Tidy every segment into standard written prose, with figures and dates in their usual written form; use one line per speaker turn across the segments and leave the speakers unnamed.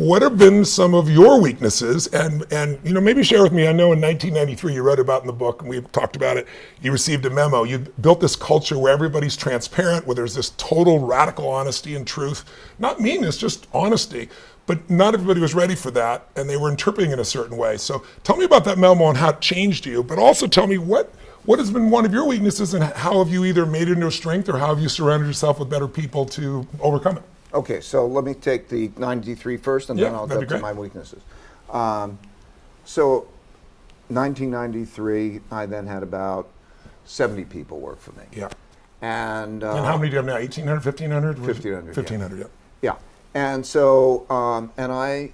What have been some of your weaknesses? And maybe share with me, I know in 1993 you wrote about in the book, and we talked about it, you received a memo. You built this culture where everybody's transparent, where there's this total radical honesty and truth. Not meanness, just honesty. But not everybody was ready for that, and they were interpreting it in a certain way. So tell me about that memo and how it changed you, but also tell me what has been one of your weaknesses, and how have you either made it into a strength, or how have you surrounded yourself with better people to overcome it?
Okay, so let me take the 93 first, and then I'll go to my weaknesses. So 1993, I then had about 70 people work for me.
Yeah.
And
how many do you have now? 1,800, 1,500?
1,500.
1,500, yeah.
Yeah. And so, and I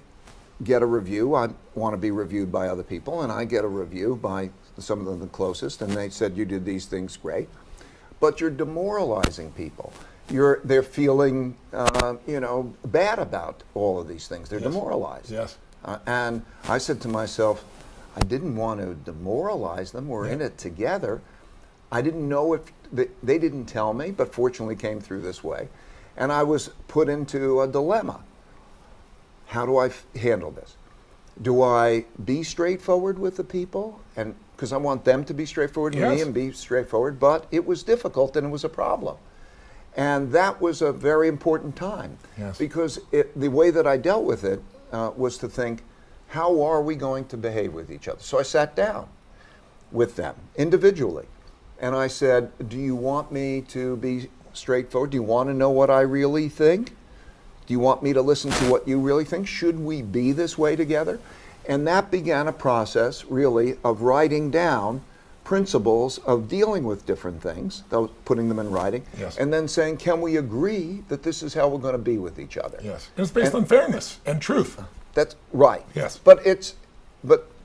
get a review. I want to be reviewed by other people, and I get a review by some of them the closest, and they said, you did these things great, but you're demoralizing people. They're feeling, bad about all of these things. They're demoralized.
Yes.
And I said to myself, I didn't want to demoralize them. We're in it together. I didn't know if they didn't tell me, but fortunately came through this way. And I was put into a dilemma. How do I handle this? Do I be straightforward with the people? And because I want them to be straightforward with me and be straightforward, but it was difficult and it was a problem. And that was a very important time, because the way that I dealt with it was to think, how are we going to behave with each other? So I sat down with them individually, and I said, do you want me to be straightforward? Do you want to know what I really think? Do you want me to listen to what you really think? Should we be this way together? And that began a process, really, of writing down principles of dealing with different things, putting them in writing, and then saying, can we agree that this is how we're going to be with each other?
Yes. And it's based on fairness and truth.
That's right.
Yes.
But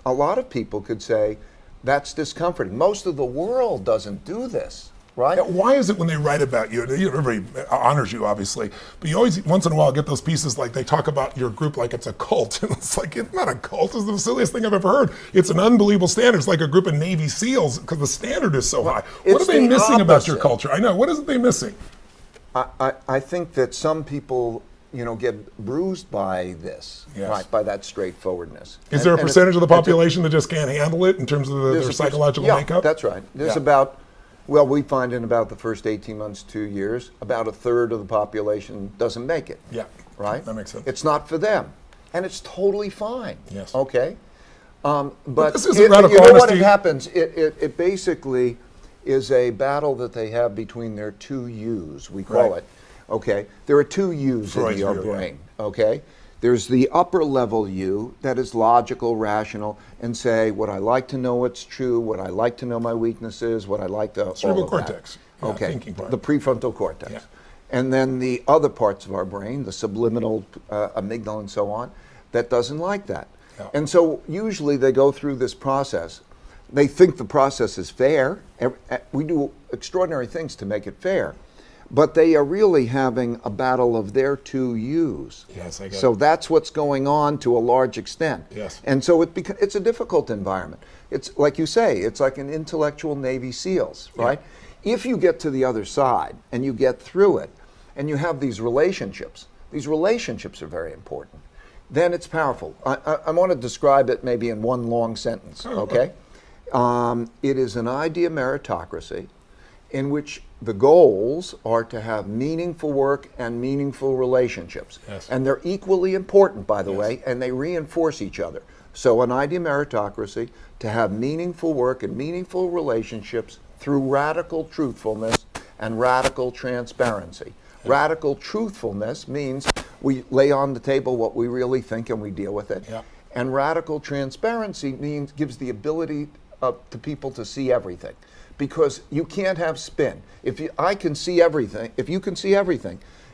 a lot of people could say that's discomforting. Most of the world doesn't do this. Right?
Yeah, why is it when they write about you, everybody honors you, obviously, but you always, once in a while, get those pieces like they talk about your group like it's a cult. And it's like, it's not a cult. It's the silliest thing I've ever heard. It's an unbelievable standard. It's like a group of Navy SEALs because the standard is so high. What are they missing about your culture? I know. What is it they missing?
I think that some people, get bruised by this, right? By that straightforwardness.
Is there a percentage of the population that just can't handle it in terms of their psychological makeup?
That's right. There's about... Well, we find in about the first 18 months, 2 years, about a third of the population doesn't make it.
Yeah.
Right?
That makes sense.
It's not for them. And it's totally fine.
Yes.
Okay? But
this isn't
you know what happens? It basically is a battle that they have between their two yous, we call it. Okay? There are two yous in your brain. Okay? There's the upper level you that is logical, rational, and say, what I like to know what's true, what I like to know my weaknesses, what I like to...
Cerebral cortex.
Okay,
thinking part.
The prefrontal cortex. And then the other parts of our brain, the subliminal amygdala and so on, that doesn't like that. And so usually they go through this process. They think the process is fair. We do extraordinary things to make it fair. But they are really having a battle of their two yous.
Yes, I get
So
it.
that's what's going on to a large extent.
Yes.
And so it's a difficult environment. It's like you say, it's like an intellectual Navy SEALs, right? If you get to the other side and you get through it and you have these relationships are very important, then it's powerful. I want to describe it maybe in one long sentence, okay? It is an idea meritocracy in which the goals are to have meaningful work and meaningful relationships.
Yes.
And they're equally important, by the way, and they reinforce each other. So an idea meritocracy, to have meaningful work and meaningful relationships through radical truthfulness and radical transparency. Radical truthfulness means we lay on the table what we really think and we deal with it. And radical transparency gives the ability to people to see everything. Because you can't have spin. If you can see everything,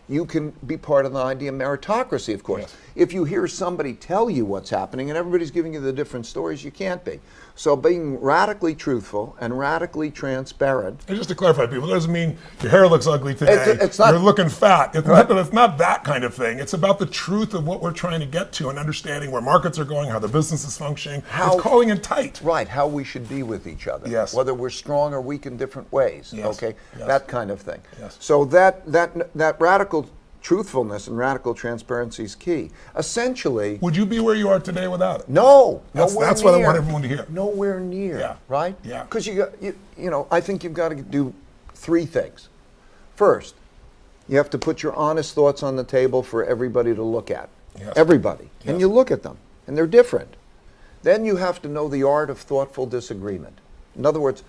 you can be part of the idea of meritocracy, of course. If you hear somebody tell you what's happening and everybody's giving you the different stories, you can't be. So being radically truthful and radically transparent.
And just to clarify, people, it doesn't mean your hair looks ugly today,
it's not,
you're looking fat. It's not that kind of thing. It's about the truth of what we're trying to get to and understanding where markets are going, how the business is functioning. It's calling it tight.
Right, how we should be with each other.
Yes.
Whether we're strong or weak in different ways.
Yes.
Okay,
Yes.
that kind of thing.
Yes.
So that radical truthfulness and radical transparency is key. Essentially,
Would you be where you are today without it?
no,
That's,
nowhere
that's
near.
what I want everyone to hear.
Nowhere near,
Yeah.
right?
Yeah.
Because you know, I think you've got to do three things. First, you have to put your honest thoughts on the table for everybody to look at.
Yes.
Everybody.
Yes.
And you look at them, and they're different. Then you have to know the art of thoughtful disagreement. In other words,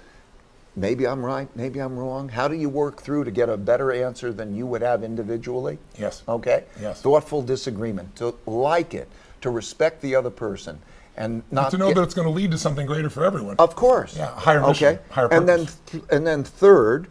maybe I'm right, maybe I'm wrong. How do you work through to get a better answer than you would have individually?
Yes.
Okay?
Yes.
Thoughtful disagreement, to like it, to respect the other person, and not
To know that it's going to lead to something greater for everyone.
of course.
Yeah, a higher mission,
Okay.
higher
and then
purpose.
and then third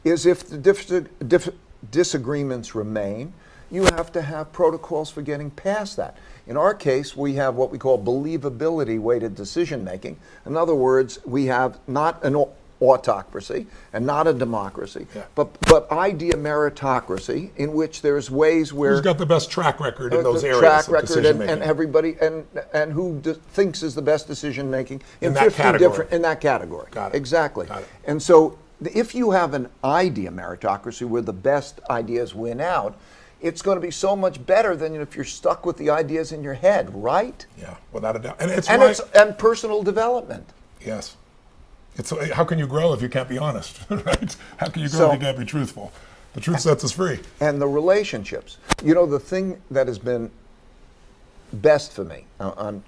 is if the disagreements remain, you have to have protocols for getting past that. In our case, we have what we call believability weighted decision making. In other words, we have not an autocracy and not a democracy,
Yeah.
but idea meritocracy, in which there's ways where
Who's got the best track record in those
the
areas
track
of
record
decision
and
making?
everybody and who thinks is the best decision making
In that
50
category.
different in that category.
Got it.
Exactly.
Got it.
And so if you have an idea meritocracy where the best ideas win out, it's going to be so much better than if you're stuck with the ideas in your head, right?
Yeah, without a doubt. And it's
And
right.
and personal development.
Yes. It's how can you grow if you can't be honest, right? How can you grow
So-
if you can't be truthful? The truth sets us free.
And the relationships. You know, the thing that has been best for me,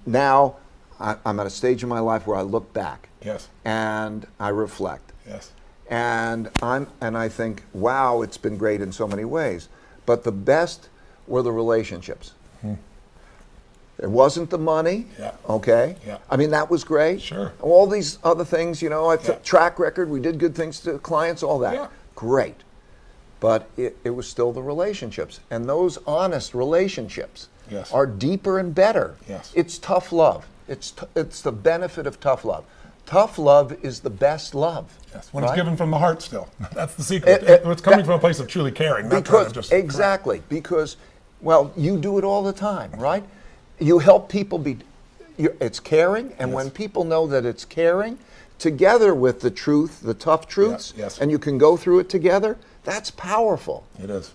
now I'm at a stage in my life where I look back
Yes.
and I reflect.
Yes.
And I think, wow, it's been great in so many ways. But the best were the relationships. It wasn't the money,
Yeah.
okay?
Yeah.
I mean, that was great.
Sure.
All these other things, you know,
Yeah.
track record, we did good things to clients, all that.
Yeah.
Great. But it was still the relationships. And those honest relationships
Yes.
are deeper and better.
Yes.
It's tough love. It's the benefit of tough love. Tough love is the best love.
Yes. When
right?
it's given from the heart still. That's the secret. It's coming from a place of truly caring, not trying
Because
to just
exactly, because well, you do it all the time, right? You help people it's caring, and
Yes.
when people know that it's caring, together with the truth, the tough truths,
yes.
and you can go through it together, that's powerful.
It is.